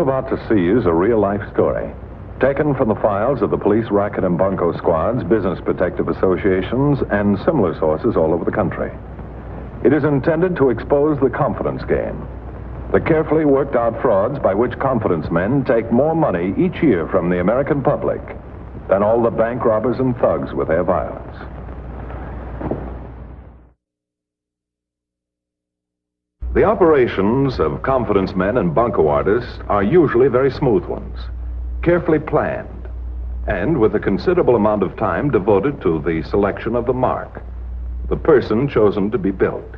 you're about to see is a real-life story, taken from the files of the police racket and bunco squads, business protective associations, and similar sources all over the country. It is intended to expose the confidence game, the carefully worked-out frauds by which confidence men take more money each year from the American public than all the bank robbers and thugs with their violence. The operations of confidence men and bunco artists are usually very smooth ones, carefully planned, and with a considerable amount of time devoted to the selection of the mark, the person chosen to be built.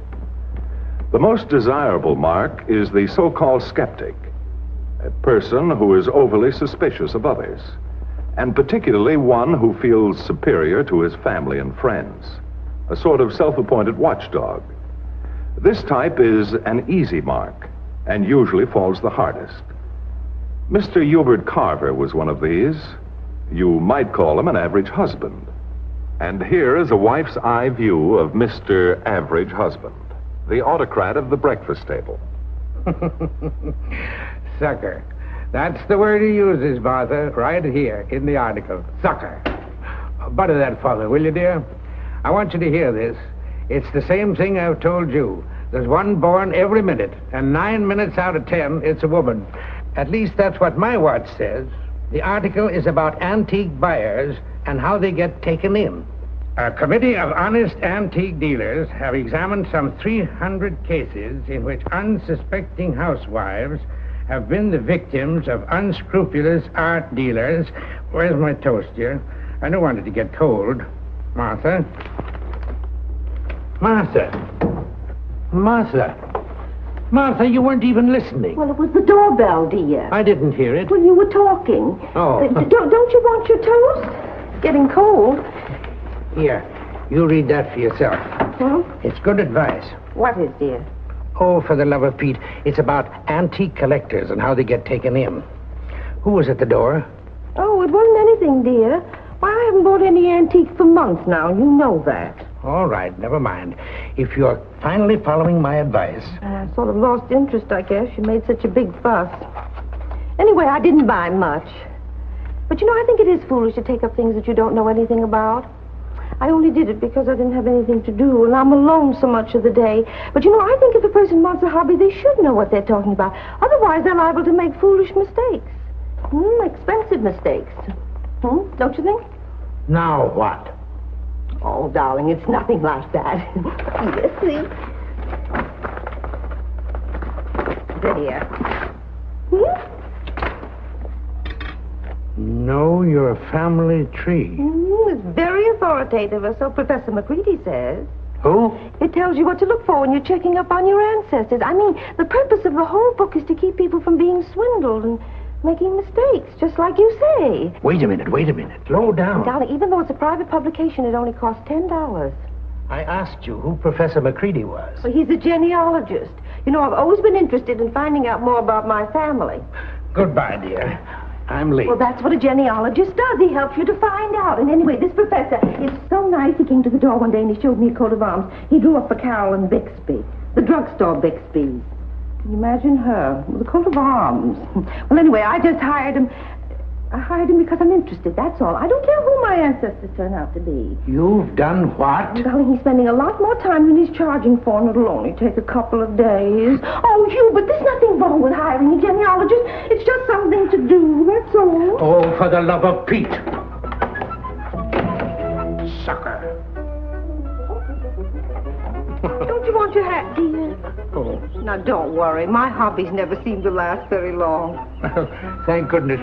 The most desirable mark is the so-called skeptic, a person who is overly suspicious of others, and particularly one who feels superior to his family and friends, a sort of self-appointed watchdog. This type is an easy mark and usually falls the hardest. Mr. Hubert Carver was one of these. You might call him an average husband. And here is a wife's eye view of Mr. Average Husband, the autocrat of the breakfast table. Sucker. That's the word he uses, Martha, right here in the article. Sucker. Butter that, Father, will you, dear? I want you to hear this. It's the same thing I've told you. There's one born every minute, and 9 minutes out of 10, it's a woman. At least that's what my watch says. The article is about antique buyers and how they get taken in. A committee of honest antique dealers have examined some 300 cases in which unsuspecting housewives have been the victims of unscrupulous art dealers. Where's my toast, dear? I don't want it to get cold. Martha? Martha, you weren't even listening. Well, it was the doorbell, dear. I didn't hear it. Well, you were talking. Oh. Don't you want your toast? It's getting cold. Here, you read that for yourself. Huh? It's good advice. What is, dear? Oh, for the love of Pete, it's about antique collectors and how they get taken in. Who was at the door? Oh, it wasn't anything, dear. Why, I haven't bought any antiques for months now, and you know that. All right, never mind. If you're finally following my advice. I sort of lost interest, I guess. You made such a big fuss. Anyway, I didn't buy much. But, you know, I think it is foolish to take up things that you don't know anything about. I only did it because I didn't have anything to do, and I'm alone so much of the day. But, you know, I think if a person wants a hobby, they should know what they're talking about. Otherwise, they're liable to make foolish mistakes. Expensive mistakes. Don't you think? Now what? Oh, darling, it's nothing like that. Yes, see? There. Know your family tree. It's very authoritative, or so Professor McCready says. Who? It tells you what to look for when you're checking up on your ancestors. I mean, the purpose of the whole book is to keep people from being swindled and making mistakes, just like you say. Wait a minute. Slow down. Darling, even though it's a private publication, it only costs $10. I asked you who Professor McCready was. Well, he's a genealogist. You know, I've always been interested in finding out more about my family. Goodbye, dear. I'm late. Well, that's what a genealogist does. He helps you to find out. And anyway, this professor is so nice. He came to the door one day and he showed me a coat of arms. He drew up for Carol and Bixby, the drugstore Bixby's. Can you imagine her with a coat of arms? Well, anyway, I just hired him. I hired him because I'm interested, that's all. I don't care who my ancestors turn out to be. You've done what? Darling, he's spending a lot more time than he's charging for, and it'll only take a couple of days. Oh, Hubert, there's nothing wrong with hiring a genealogist. It's just something to do, that's all. Oh, for the love of Pete. Sucker. Don't you want your hat, dear? Oh. Now, don't worry. My hobbies never seem to last very long. Thank goodness.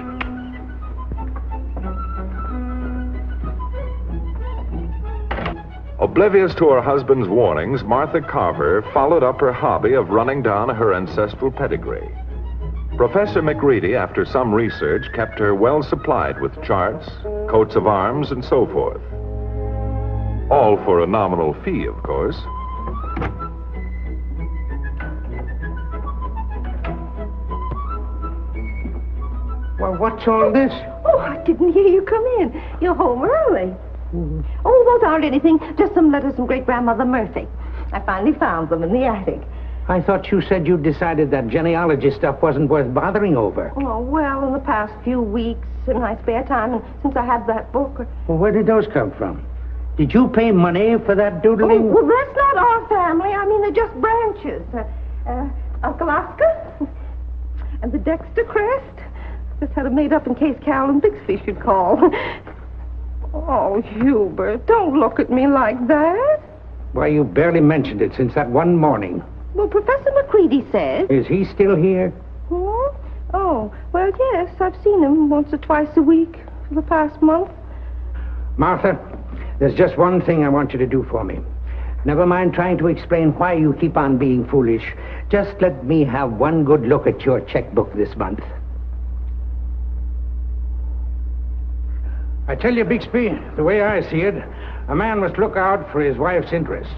Oblivious to her husband's warnings, Martha Carver followed up her hobby of running down her ancestral pedigree. Professor McCready, after some research, kept her well supplied with charts, coats of arms, and so forth. All for a nominal fee, of course. Well, what's all this? Oh, I didn't hear you come in. You're home early. Oh, those aren't anything. Just some letters from great-grandmother Murphy. I finally found them in the attic. I thought you said you decided that genealogy stuff wasn't worth bothering over. Oh, well, in the past few weeks, in my spare time, and since I had that book... Well, where did those come from? Did you pay money for that doodling? Oh, well, that's not our family. I mean, they're just branches. Uncle Oscar and the Dexter crest. Just had it made up in case Carol and Bixby should call. Oh, Hubert, don't look at me like that. Why, you barely mentioned it since that one morning. Well, Professor McCready says... Is he still here? Hmm? Oh, well, yes, I've seen him once or twice a week for the past month. Martha, there's just one thing I want you to do for me. Never mind trying to explain why you keep on being foolish. Just let me have one good look at your checkbook this month. I tell you, Bixby, the way I see it, a man must look out for his wife's interests.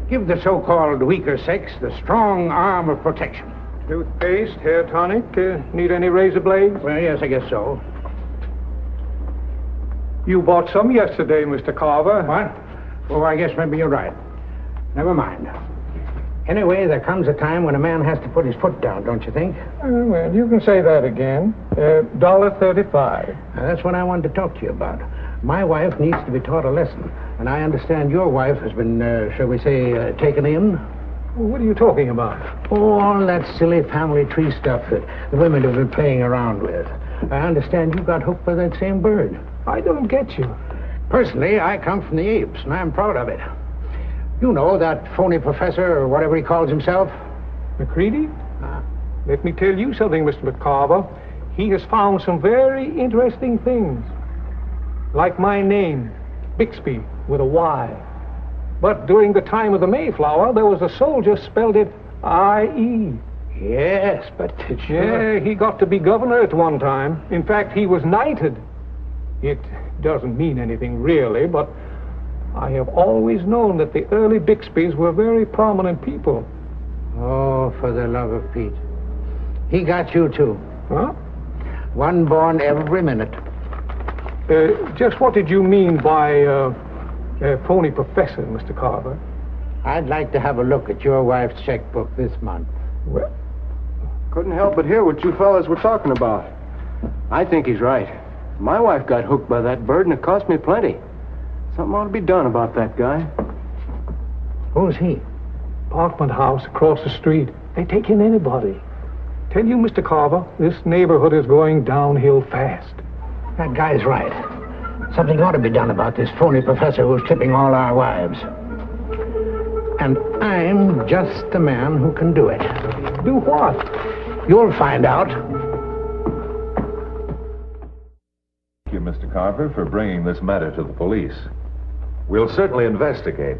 Give the so-called weaker sex the strong arm of protection. Toothpaste, hair tonic, need any razor blades? Well, yes, I guess so. You bought some yesterday, Mr. Carver. What? Oh, I guess maybe you're right. Never mind. Anyway, there comes a time when a man has to put his foot down, don't you think? Well, you can say that again. $1.35. That's what I wanted to talk to you about. My wife needs to be taught a lesson, and I understand your wife has been, shall we say, taken in? What are you talking about? Oh, all that silly family tree stuff that the women have been playing around with. I understand you got hooked by that same bird. I don't get you. Personally, I come from the apes, and I'm proud of it. You know, that phony professor, or whatever he calls himself. McCready? Let me tell you something, Mr. McCarver. He has found some very interesting things. Like my name, Bixby, with a Y. But during the time of the Mayflower, there was a soldier spelled it I-E. Yes, but Yeah, he got to be governor at one time. In fact, he was knighted. It doesn't mean anything really, but I have always known that the early Bixbys were very prominent people. Oh, for the love of Pete. He got you, too. Huh? One born every minute. Just what did you mean by phony professor, Mr. Carver? I'd like to have a look at your wife's checkbook this month. Well, Couldn't help but hear what you fellas were talking about. I think he's right. My wife got hooked by that bird, and it cost me plenty. Something ought to be done about that guy. Who's he? apartment house across the street. They take in anybody. Tell you, Mr. Carver, this neighborhood is going downhill fast. That guy's right. Something ought to be done about this phony professor who's clipping all our wives. And I'm just the man who can do it. Do what? You'll find out. Thank you, Mr. Carver, for bringing this matter to the police. We'll certainly investigate.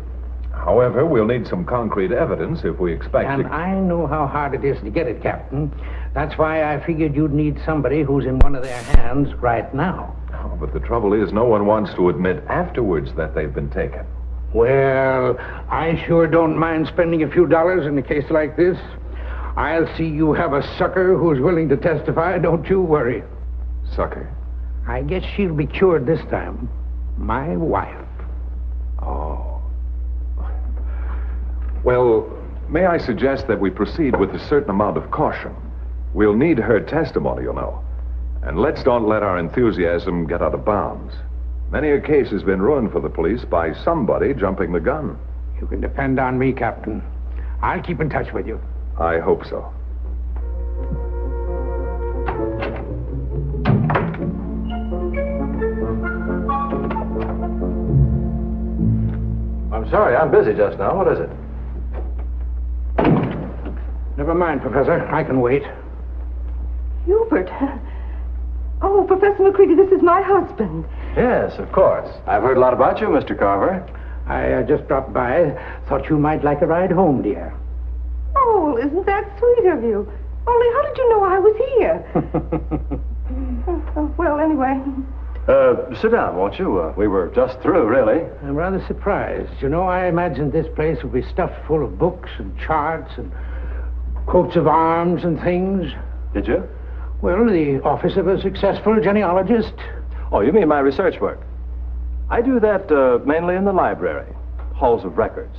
However, we'll need some concrete evidence if we expect And I know how hard it is to get it, Captain. That's why I figured you'd need somebody who's in one of their hands right now. Oh, but the trouble is, no one wants to admit afterwards that they've been taken. Well, I sure don't mind spending a few dollars in a case like this. I'll see you have a sucker who's willing to testify, don't you worry. Sucker? I guess she'll be cured this time. My wife. Oh. Well, may I suggest that we proceed with a certain amount of caution? We'll need her testimony, you know. And let's don't let our enthusiasm get out of bounds. Many a case has been ruined for the police by somebody jumping the gun. You can depend on me, Captain. I'll keep in touch with you. I hope so. I'm sorry, I'm busy just now. What is it? Never mind, Professor. I can wait. Hubert. Oh, Professor McCready, this is my husband. Yes, of course. I've heard a lot about you, Mr. Carver. I just dropped by. Thought you might like a ride home, dear. Oh, well, isn't that sweet of you? Only how did you know I was here? Well, anyway. Sit down, won't you? We were just through, really. I'm rather surprised. You know, I imagined this place would be stuffed full of books and charts and coats of arms and things. Did you? Well, the office of a successful genealogist. Oh, you mean my research work? I do that mainly in the library, halls of records.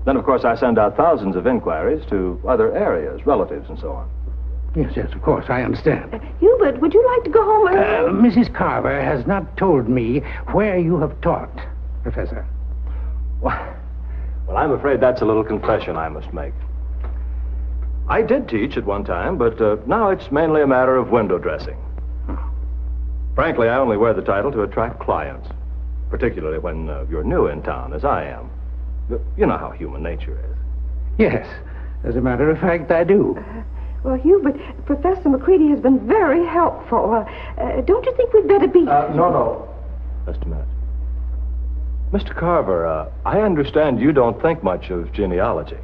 Then, of course, I send out thousands of inquiries to other areas, relatives, and so on. Yes, yes, of course, I understand. Hubert, would you like to go home early? Mrs. Carver has not told me where you have taught, Professor. Well, I'm afraid that's a little confession I must make. I did teach at one time, but now it's mainly a matter of window dressing. Frankly, I only wear the title to attract clients, particularly when you're new in town, as I am. You know how human nature is. Yes, as a matter of fact, I do. Well, Hubert, Professor McCready has been very helpful. Don't you think we'd better be... No. Just a minute. Mr. Carver, I understand you don't think much of genealogy.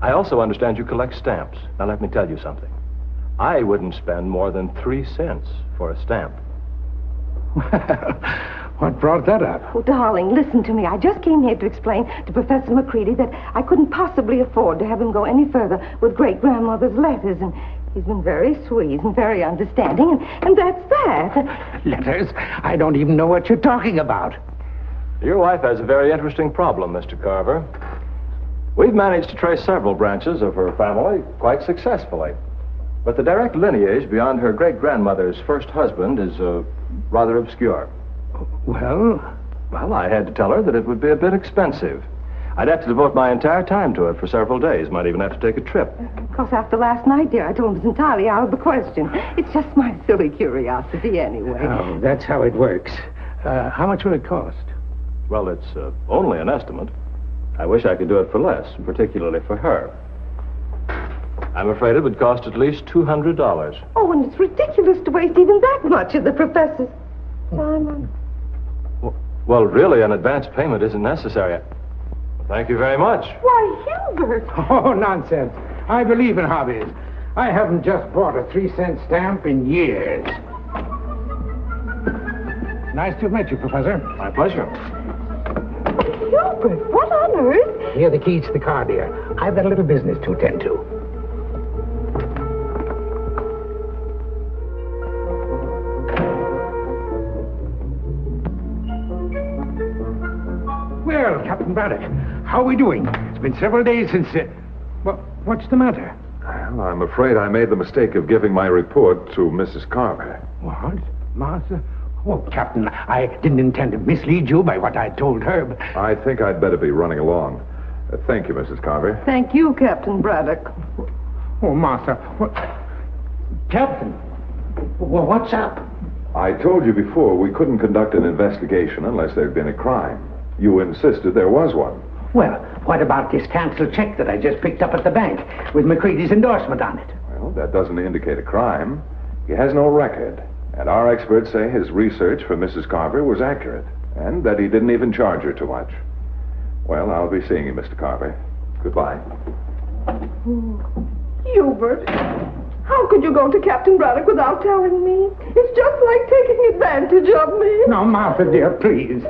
I also understand you collect stamps. Now, let me tell you something. I wouldn't spend more than 3 cents for a stamp. What brought that up? Oh, darling, listen to me. I just came here to explain to Professor McCready that I couldn't possibly afford to have him go any further with great-grandmother's letters, and he's been very sweet and very understanding, and that's that. Letters? I don't even know what you're talking about. Your wife has a very interesting problem, Mr. Carver. We've managed to trace several branches of her family quite successfully. But the direct lineage beyond her great-grandmother's first husband is rather obscure. Well, I had to tell her that it would be a bit expensive. I'd have to devote my entire time to it for several days. Might even have to take a trip. Of course, after last night, dear, I told him it was entirely out of the question. It's just my silly curiosity anyway. Oh, that's how it works. How much will it cost? Well, it's only an estimate. I wish I could do it for less, particularly for her. I'm afraid it would cost at least $200. Oh, and it's ridiculous to waste even that much of the professor's time. Well, really, an advance payment isn't necessary. Thank you very much. Why, Hubert! Oh, nonsense. I believe in hobbies. I haven't just bought a 3-cent stamp in years. Nice to have met you, Professor. My pleasure. Hubert, what on earth? Here are the keys to the car, dear. I've got a little business to attend to. Well, Captain Braddock, how are we doing? It's been several days since... what's the matter? Well, I'm afraid I made the mistake of giving my report to Mrs. Carver. What? Martha? Oh, Captain, I didn't intend to mislead you by what I told her, but... I think I'd better be running along. Thank you, Mrs. Carver. Thank you, Captain Braddock. Oh, Martha, what... Captain, well, what's up? I told you before we couldn't conduct an investigation unless there'd been a crime. You insisted there was one. Well, what about this canceled check that I just picked up at the bank with McCready's endorsement on it? Well, that doesn't indicate a crime. He has no record. And our experts say his research for Mrs. Carver was accurate, and that he didn't even charge her too much. Well, I'll be seeing you, Mr. Carver. Goodbye. Hubert, how could you go to Captain Braddock without telling me? It's just like taking advantage of me. Now, Martha, dear, please.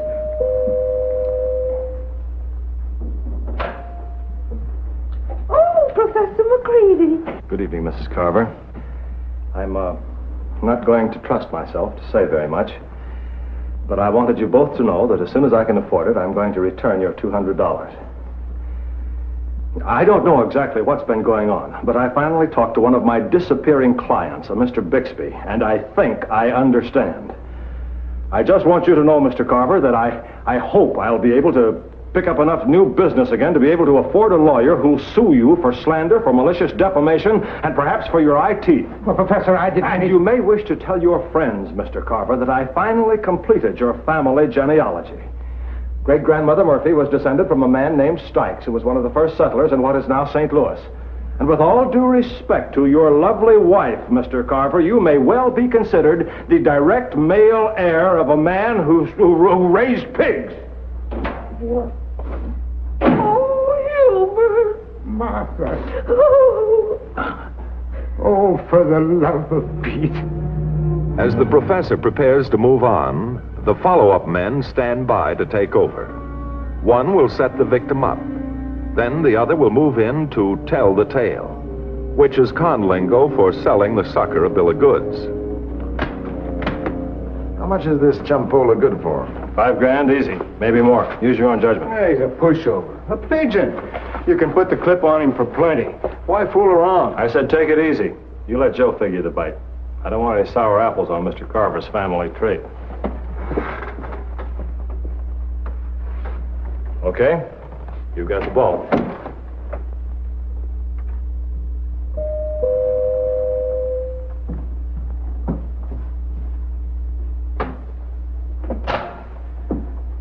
Oh, Professor McCready. Good evening, Mrs. Carver. I'm not going to trust myself to say very much, but I wanted you both to know that as soon as I can afford it, I'm going to return your $200. I don't know exactly what's been going on, but I finally talked to one of my disappearing clients, a Mr. Bixby, and I think I understand. I just want you to know, Mr. Carver, that I hope I'll be able to pick up enough new business again to be able to afford a lawyer who'll sue you for slander, for malicious defamation, and perhaps for your eye teeth. Well, Professor, I didn't... And you may wish to tell your friends, Mr. Carver, that I finally completed your family genealogy. Great-grandmother Murphy was descended from a man named Stikes, who was one of the first settlers in what is now St. Louis. And with all due respect to your lovely wife, Mr. Carver, you may well be considered the direct male heir of a man who raised pigs. What? Oh, Hubert. Martha. Oh. Oh, for the love of Pete. As the professor prepares to move on, the follow-up men stand by to take over. One will set the victim up. Then the other will move in to tell the tale, which is con lingo for selling the sucker a bill of goods. How much is this chumpola good for? $5 grand, easy. Maybe more. Use your own judgment. Hey, he's a pushover. A pigeon. You can put the clip on him for plenty. Why fool around? I said take it easy. You let Joe figure the bite. I don't want any sour apples on Mr. Carver's family tree. Okay? You got the ball.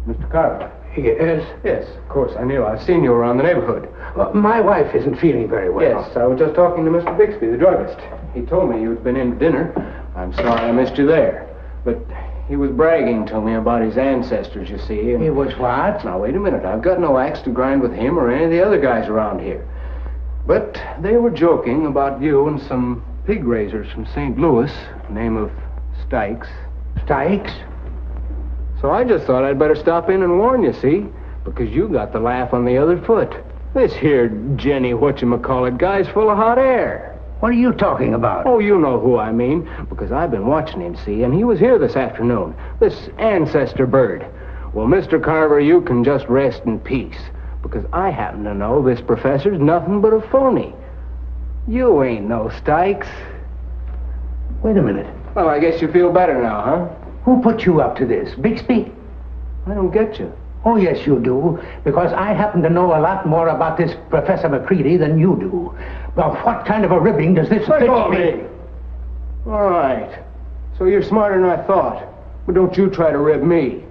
Mr. Carver. Yes? Yes, of course, I knew. I've seen you around the neighborhood. My wife isn't feeling very well. Yes, I was just talking to Mr. Bixby, the druggist. He told me you'd been in to dinner. I'm sorry I missed you there. But he was bragging to me about his ancestors, you see. And... He was what? Now, wait a minute. I've got no axe to grind with him or any of the other guys around here. But they were joking about you and some pig raisers from St. Louis, name of Stykes. Stykes? So I just thought I'd better stop in and warn you, see? Because you got the laugh on the other foot. This here Jenny whatchamacallit guy's full of hot air. What are you talking about? Oh, you know who I mean, because I've been watching him, see, and he was here this afternoon. This ancestor bird. Well, Mr. Carver, you can just rest in peace, because I happen to know this professor's nothing but a phony. You ain't no Stykes. Wait a minute. Well, I guess you feel better now, huh? Who put you up to this? Bixby? I don't get you. Oh, yes, you do, because I happen to know a lot more about this Professor McCready than you do. Well, what kind of a ribbing does this Let go of Bixby... me. All right. So you're smarter than I thought. But don't you try to rib me.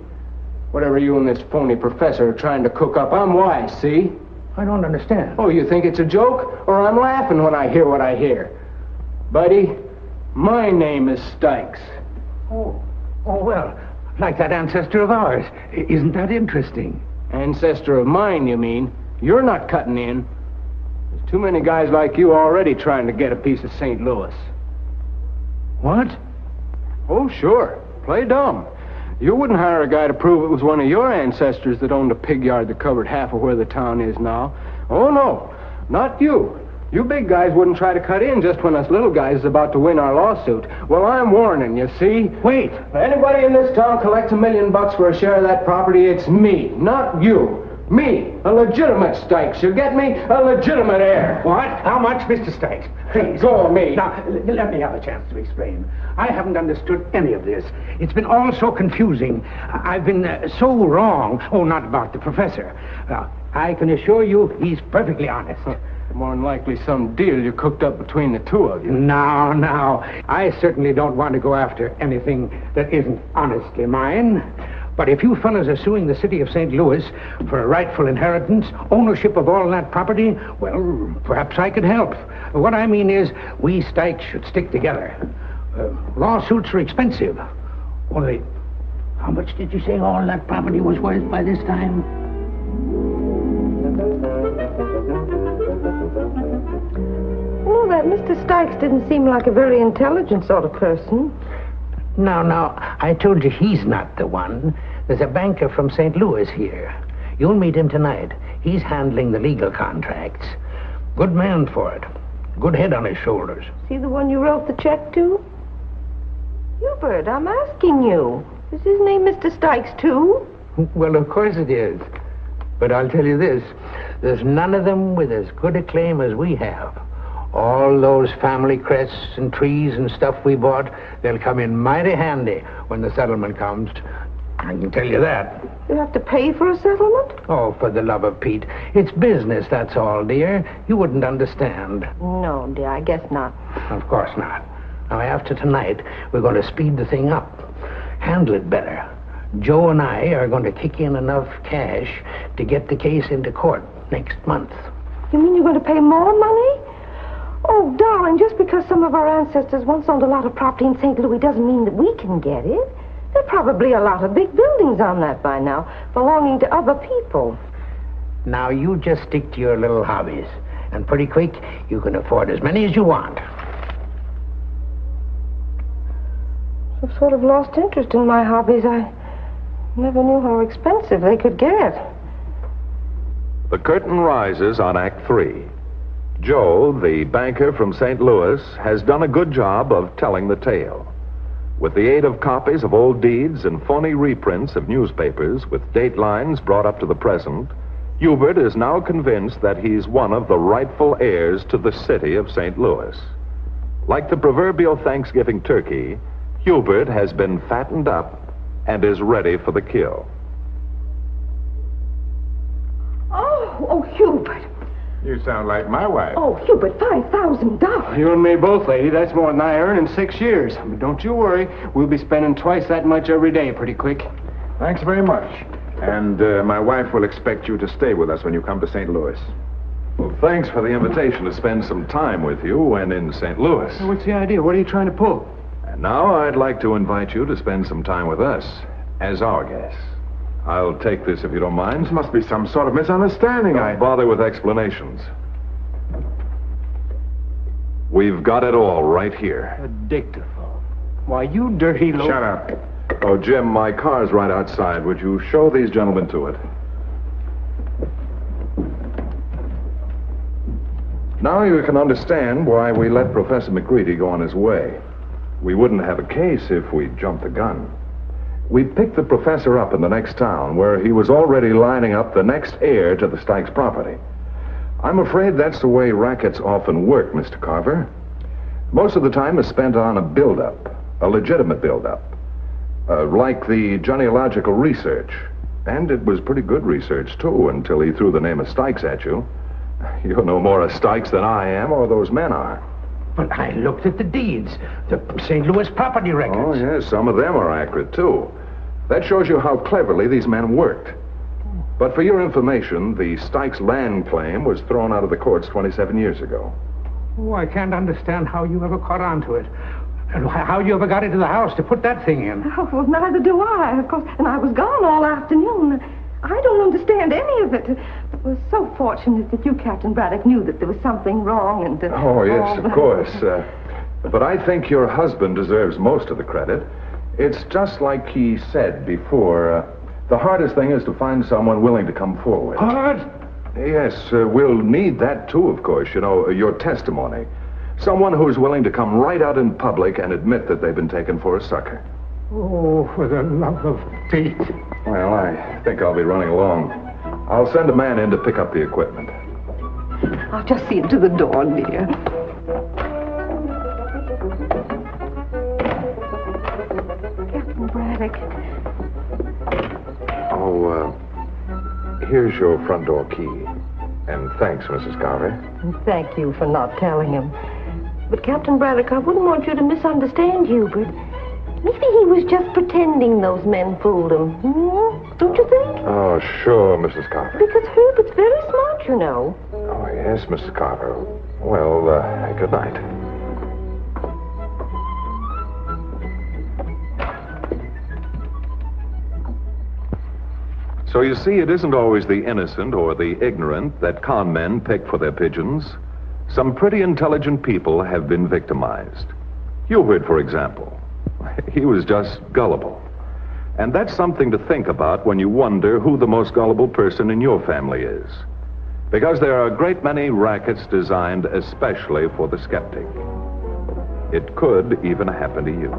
Whatever you and this phony professor are trying to cook up, I'm wise, see? I don't understand. Oh, you think it's a joke? Or I'm laughing when I hear what I hear? Buddy, my name is Stykes. Oh, well, like that ancestor of ours. Isn't that interesting? Ancestor of mine, you mean? You're not cutting in. There's too many guys like you already trying to get a piece of St. Louis. What? Oh, sure. Play dumb. You wouldn't hire a guy to prove it was one of your ancestors that owned a pig yard that covered half of where the town is now. Oh, no. Not you. You big guys wouldn't try to cut in just when us little guys is about to win our lawsuit. Well, I'm warning you, see? Wait. If anybody in this town collects $1 million for a share of that property, it's me, not you. Me, a legitimate Stykes. You get me? A legitimate heir. What? How much, Mr. Stykes? Please. Go of me. Now, let me have a chance to explain. I haven't understood any of this. It's been all so confusing. I've been so wrong. Oh, not about the professor. I can assure you he's perfectly honest. More than likely some deal you cooked up between the two of you. Now. I certainly don't want to go after anything that isn't honestly mine. But if you fellas are suing the city of St. Louis for a rightful inheritance, ownership of all that property, well, perhaps I could help. What I mean is, we Stykes should stick together. Lawsuits are expensive. Only, how much did you say all that property was worth by this time? Well, that Mr. Stykes didn't seem like a very intelligent sort of person. Now, I told you he's not the one. There's a banker from St. Louis here. You'll meet him tonight. He's handling the legal contracts. Good man for it. Good head on his shoulders. See the one you wrote the check to? Hubert, I'm asking you. Is his name Mr. Stykes, too? Well, of course it is. But I'll tell you this. There's none of them with as good a claim as we have. All those family crests and trees and stuff we bought, they'll come in mighty handy when the settlement comes. I can tell you that. You have to pay for a settlement? Oh, for the love of Pete. It's business, that's all, dear. You wouldn't understand. No, dear, I guess not. Of course not. Now, after tonight, we're going to speed the thing up. Handle it better. Joe and I are going to kick in enough cash to get the case into court next month. You mean you're going to pay more money? Oh, darling, just because some of our ancestors once owned a lot of property in St. Louis doesn't mean that we can get it. There are probably a lot of big buildings on that by now, belonging to other people. Now, you just stick to your little hobbies. And pretty quick, you can afford as many as you want. I've sort of lost interest in my hobbies. I never knew how expensive they could get. The curtain rises on Act 3. Joe, the banker from St. Louis, has done a good job of telling the tale. With the aid of copies of old deeds and phony reprints of newspapers with date lines brought up to the present, Hubert is now convinced that he's one of the rightful heirs to the city of St. Louis. Like the proverbial Thanksgiving turkey, Hubert has been fattened up and is ready for the kill. Oh, Hubert. You sound like my wife. Oh, Hubert, $5,000. You and me both, lady. That's more than I earn in 6 years. But don't you worry. We'll be spending twice that much every day pretty quick. Thanks very much. And my wife will expect you to stay with us when you come to St. Louis. Well, thanks for the invitation to spend some time with you when in St. Louis. So what's the idea? What are you trying to pull? And now I'd like to invite you to spend some time with us as our guests. I'll take this if you don't mind. This must be some sort of misunderstanding. Don't bother with explanations. We've got it all right here. A dictaphone. Why, you dirty little... Shut up. Oh, Jim, my car's right outside. Would you show these gentlemen to it? Now you can understand why we let Professor McGreedy go on his way. We wouldn't have a case if we jumped the gun. We picked the professor up in the next town, where he was already lining up the next heir to the Stykes property. I'm afraid that's the way rackets often work, Mr. Carver. Most of the time is spent on a build-up, a legitimate build-up, like the genealogical research. And it was pretty good research, too, until he threw the name of Stykes at you. You're no more a Stykes than I am, or those men are. But I looked at the deeds, the St. Louis property records. Oh, yes, some of them are accurate, too. That shows you how cleverly these men worked. But for your information, the Stykes land claim was thrown out of the courts 27 years ago. Oh, I can't understand how you ever caught on to it. And how you ever got into the house to put that thing in. Oh, well, neither do I, of course. And I was gone all afternoon. I don't understand any of it. It was so fortunate that you, Captain Braddock, knew that there was something wrong and... Oh, yes, of course. But I think your husband deserves most of the credit. It's just like he said before. The hardest thing is to find someone willing to come forward. What? Yes, we'll need that, too, of course. You know, your testimony. Someone who's willing to come right out in public and admit that they've been taken for a sucker. Oh, for the love of Pete. Well, I think I'll be running along. I'll send a man in to pick up the equipment. I'll just see him to the door, dear. Captain Braddock. Oh, here's your front door key. And thanks, Mrs. Carver. And thank you for not telling him. But, Captain Braddock, I wouldn't want you to misunderstand Hubert. Maybe he was just pretending those men fooled him. Don't you think? Oh, sure, Mrs. Carver. Because Hubert's very smart, you know. Oh, yes, Mrs. Carver. Well, good night. So you see, it isn't always the innocent or the ignorant that con men pick for their pigeons. Some pretty intelligent people have been victimized. Hubert, for example. He was just gullible. And that's something to think about when you wonder who the most gullible person in your family is. Because there are a great many rackets designed especially for the skeptic. It could even happen to you.